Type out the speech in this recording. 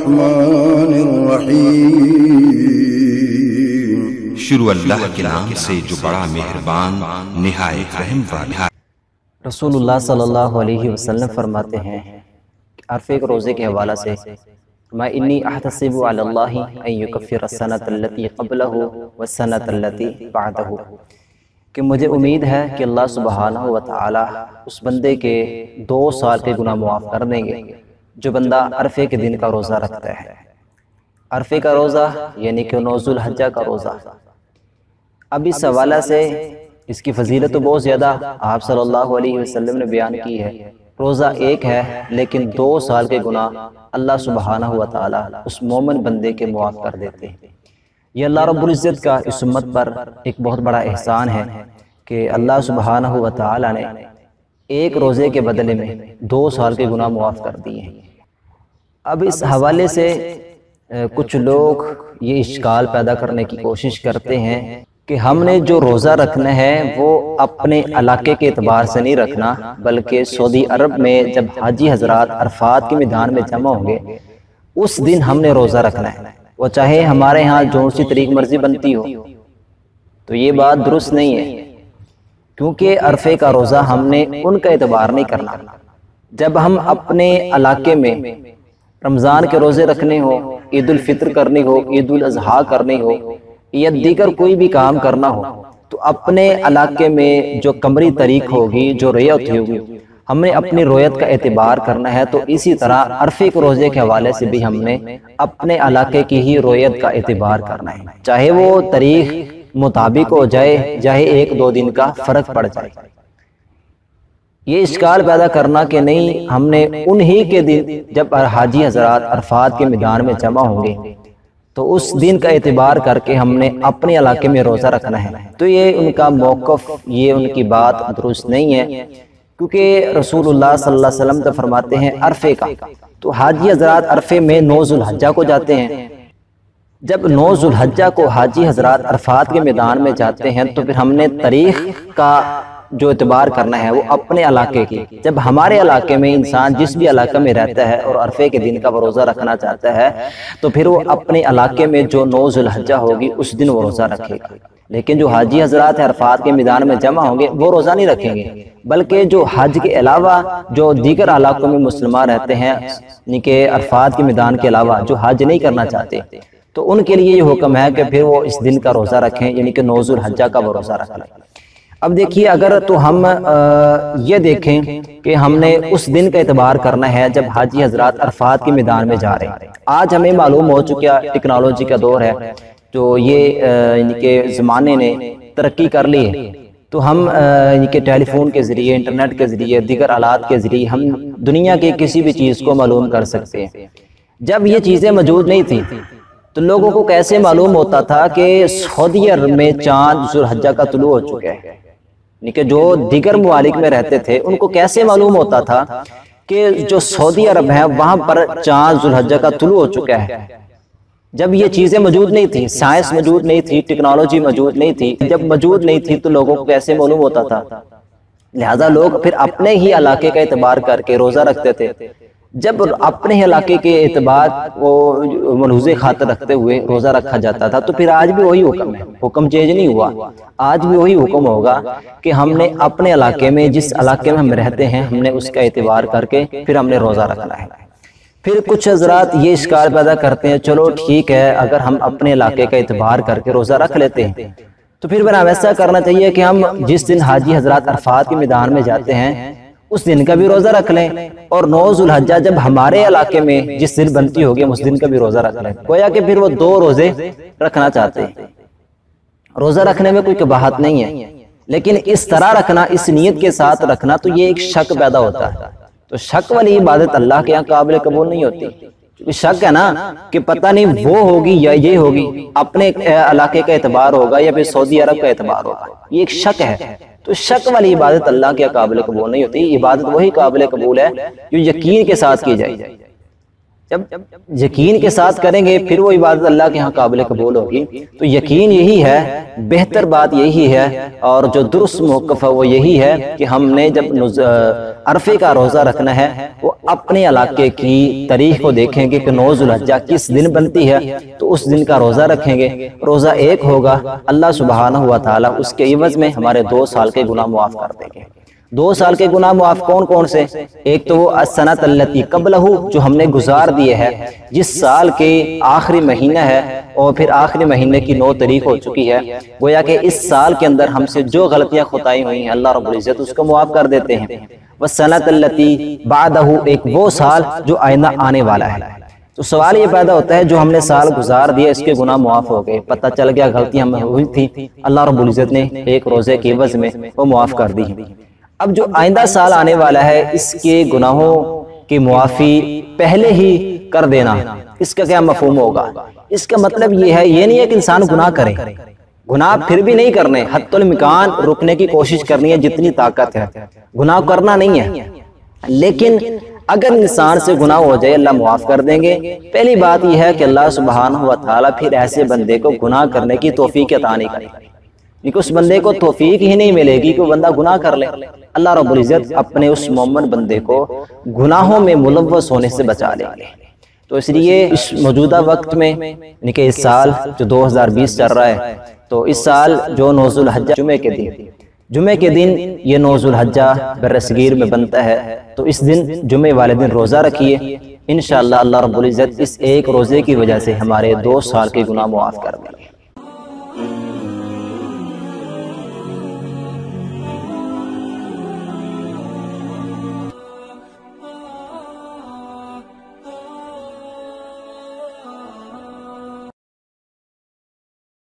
الرحمن الرحیم۔ شروع اللہ کے نام سے جو بڑا مہربان نہایت رحم والا۔ رسول اللہ صلی اللہ علیہ وسلم فرماتے ہیں عرفے کے روزے کے حوالہ سے میں انی احتسب علی اللہ ان یکفر السنۃ التی قبلہ والسنۃ التی بعدہ، کہ مجھے امید ہے کہ اللہ سبحانہ و تعالی اس بندے کے 2 سال کے گناہ معاف کر دیں گے جو بندہ عرفے کے دن کا روزہ رکھتا ہے۔ عرفے کا روزہ یعنی کہ 9 ذو الحجہ کا روزہ۔ اب اس حوالہ سے اس کی فضیلت تو بہت زیادہ آپ صلی اللہ علیہ وسلم نے بیان کی ہے۔ روزہ ایک ہے لیکن 2 سال کے گناہ اللہ سبحانہ و تعالی اس مومن بندے کے معاف کر دیتے ہیں۔ یہ اللہ رب العزت کا اس امت پر ایک بہت بڑا احسان ہے کہ اللہ سبحانہ و تعالی نے ایک روزے کے بدلے میں 2 سال کے گناہ معاف کر دیے ہیں۔ اب اس حوالے سے کچھ لوگ یہ اشکال پیدا کرنے کی کوشش کرتے ہیں کہ ہم نے جو روزہ رکھنا ہے وہ اپنے علاقے کے اعتبار سے نہیں رکھنا، بلکہ سعودی عرب میں جب حاجی حضرات عرفات کے میدان میں جمع ہوں گے اس دن ہم نے روزہ رکھنا ہے، وہ چاہے ہمارے ہاں جو سی طریق مرضی بنتی ہو۔ تو یہ بات درست نہیں ہے، کیونکہ عرفے کا روزہ ہم نے ان کا اعتبار نہیں کرنا۔ جب ہم اپنے علاقے میں رمضان کے روزے رکھنے ہو، عید الفطر کرنی ہو، عید الاضحیٰ کرنی ہو یا دیگر کوئی بھی کام کرنا ہو تو اپنے علاقے میں جو قمری تاریخ ہوگی، جو رویت ہوگی، ہم نے اپنی رویت کا اعتبار کرنا ہے۔ تو اسی طرح عرفے کے روزے کے حوالے سے بھی ہم نے اپنے علاقے کی ہی رویت کا اعتبار کرنا ہے، چاہے وہ تاریخ مطابق ہو جائے، چاہے 1-2 دن کا فرق پڑ جائے۔ یہ اشکال پیدا کرنا کہ نہیں ہم نے انہی کے دن جب حاجی حضرات عرفات کے میدان میں جمع ہوں گے تو اس دن کا اعتبار کر کے ہم نے اپنے علاقے میں روزہ رکھنا ہے، تو یہ ان کا موقف، یہ ان کی بات درست نہیں ہے، کیونکہ رسول اللہ صلی اللہ علیہ وسلم تو فرماتے ہیں عرفے کا، تو حاجی حضرات عرفے میں 9 ذو الحجہ کو جاتے ہیں۔ جب 9 ذو الحجہ کو حاجی حضرات عرفات کے میدان میں جاتے ہیں تو پھر ہم نے تاریخ کا جو اعتبار کرنا ہے وہ اپنے علاقے کی۔ جب ہمارے علاقے میں انسان جس بھی علاقے میں رہتا ہے اور عرفے کے دن کا وہ روزہ رکھنا چاہتا ہے تو پھر وہ اپنے علاقے میں جو 9 ذو الحجہ ہوگی اس دن وہ روزہ رکھے گا۔ لیکن جو حاجی حضرات عرفات کے میدان میں جمع ہوں گے وہ روزہ نہیں رکھیں گے، بلکہ جو حج کے علاوہ جو دیگر علاقوں میں مسلمان رہتے ہیں، یعنی کہ عرفات کے میدان کے علاوہ جو حج نہیں کرنا چاہتے، تو ان کے لیے یہ حکم ہے کہ پھر وہ اس دن کا روزہ رکھیں، یعنی کہ 9 ذو الحجہ کا وہ روزہ رکھ لیں۔ اب دیکھیے اگر تو ہم یہ دیکھیں کہ ہم نے اس دن کا اعتبار کرنا ہے جب حاجی حضرات عرفات کے میدان میں جا رہے ہیں۔ آج ہمیں معلوم ہو چکا ٹیکنالوجی کا دور ہے، جو یہ یعنی کہ زمانے نے ترقی کر لی ہے، تو ہم یعنی کہ ٹیلی فون کے ذریعے، انٹرنیٹ کے ذریعے، دیگر آلات کے ذریعے ہم دنیا کی کسی بھی چیز کو معلوم کر سکتے ہیں۔ جب یہ چیزیں موجود نہیں تھیں تو لوگوں کو کیسے معلوم ہوتا تھا کہ سعودی عرب میں چاند ذو الحجہ کا طلوع ہو چکا ہے؟ یعنی کہ جو دیگر ممالک میں رہتے تھے ان کو کیسے معلوم ہوتا تھا کہ جو سعودی عرب ہے وہاں پر چاند ذو الحجہ کا طلوع ہو چکا ہے؟ جب یہ چیزیں موجود نہیں تھی، سائنس موجود نہیں تھی، ٹیکنالوجی موجود نہیں تھی، جب موجود نہیں تھی تو لوگوں کو کیسے معلوم ہوتا تھا؟ لہذا لوگ پھر اپنے ہی علاقے کا اعتبار کر کے روزہ رکھتے تھے۔ جب اپنے علاقے کے اعتبار کو ملحوظ خاطر رکھتے ہوئے روزہ رکھا جاتا تھا تو پھر آج بھی وہی حکم ہے، حکم چینج نہیں ہوا۔ آج بھی وہی حکم ہوگا کہ ہم نے اپنے علاقے میں، جس علاقے میں ہم رہتے ہیں، ہم نے اس کا اعتبار کر کے پھر ہم نے روزہ رکھنا ہے۔ پھر کچھ حضرات یہ اشکال پیدا کرتے ہیں چلو ٹھیک ہے اگر ہم اپنے علاقے کا اعتبار کر کے روزہ رکھ لیتے ہیں تو پھر ایسا کرنا چاہیے کہ ہم جس دن حاجی حضرات عرفات کے میدان میں جاتے ہیں اس دن کا بھی روزہ رکھ لیں، اور 9 ذو الحجہ جب ہمارے علاقے میں جس دن بنتی ہوگی ہم اس دن کا بھی روزہ رکھ لیں۔ گویا کہ پھر وہ 2 روزے رکھنا چاہتے ہیں۔ روزہ رکھنے میں کوئی قباحت نہیں ہے، لیکن اس طرح رکھنا، اس نیت کے ساتھ رکھنا تو یہ ایک شک پیدا ہوتا ہے۔ تو شک والی عبادت اللہ کے یہاں قابل قبول نہیں ہوتی۔ شک ہے نا کہ پتہ نہیں وہ ہوگی یا یہ ہوگی، اپنے علاقے کا اعتبار ہوگا یا پھر سعودی عرب کا اعتبار ہوگا، یہ ایک شک ہے۔ تو شک والی عبادت اللہ کے قابل قبول نہیں ہوتی۔ عبادت وہی قابل قبول ہے جو یقین کے ساتھ کی جائے۔ جب یقین کے ساتھ کریں گے پھر وہ عبادت اللہ کے ہاں قابل قبول ہوگی۔ تو یقین یہی ہے، بہتر بات یہی ہے، اور جو درست موقف ہے وہ یہی ہے کہ ہم نے جب عرفے کا روزہ رکھنا ہے وہ اپنے علاقے کی تاریخ کو دیکھیں گے کہ 9 ذوالحجہ کس دن بنتی ہے تو اس دن کا روزہ رکھیں گے. روزہ ایک ہوگا، اللہ سبحانہ و تعالیٰ اس کے عوض میں ہمارے 2 سال کے گناہ معاف کر دیں گے. 2 سال کے گناہ معاف کون کون سے؟ ایک تو وہ السنۃ التی قبلہ جو ہم نے گزار دیے ہے، جس سال کے آخری مہینہ ہے اور پھر آخری مہینے کی 9 تاریخ ہو چکی ہے، گویا کہ اس سال کے اندر ہم سے جو غلطیاں خطائیں ہوئی ہیں اللہ رب العزت اس کو معاف کر دیتے ہیں. والسنۃ التی بعدہ، ایک وہ سال جو آئندہ آنے والا ہے. تو سوال یہ پیدا ہوتا ہے جو ہم نے سال گزار دیا اس کے گناہ معاف ہو گئے، پتہ چل گیا غلطیاں ہمیں ہوئی تھی، اللہ رب العزت نے ایک روزے کے عوض میں وہ معاف کر دی. اب جو آئندہ سال آنے والا ہے اس کے گناہوں کی معافی پہلے ہی کر دینا، اس کا کیا مفہوم ہوگا؟ اس کا مطلب یہ ہے، یہ نہیں ہے کہ انسان گناہ کرے، گناہ پھر بھی نہیں کرنے، حد الامکان رکنے کی کوشش کرنی ہے جتنی طاقت ہے، گناہ کرنا نہیں ہے. لیکن اگر انسان سے گناہ ہو جائے اللہ معاف کر دیں گے. پہلی بات یہ ہے کہ اللہ سبحانہ و تعالیٰ پھر ایسے بندے کو گناہ کرنے کی توفیق عطا نہیں کرے گا، کیونکہ اس بندے کو توفیق ہی نہیں ملے گی کہ وہ بندہ گناہ کر لے. اللہ رب العزت اپنے اس مومن بندے کو گناہوں میں ملوث ہونے سے بچا لیں گے. تو اس لیے اس موجودہ وقت میں یعنی کہ اس سال جو 2020 چل رہا ہے، تو اس سال جو 9 ذوالحجہ جمعے کے دن یہ 9 ذوالحجہ برصغیر میں بنتا ہے، تو اس دن جمعے والے دن روزہ رکھیے. انشاءاللہ اللہ رب العزت اس ایک روزے کی وجہ سے ہمارے 2 سال کے گناہ معاف کر دیں.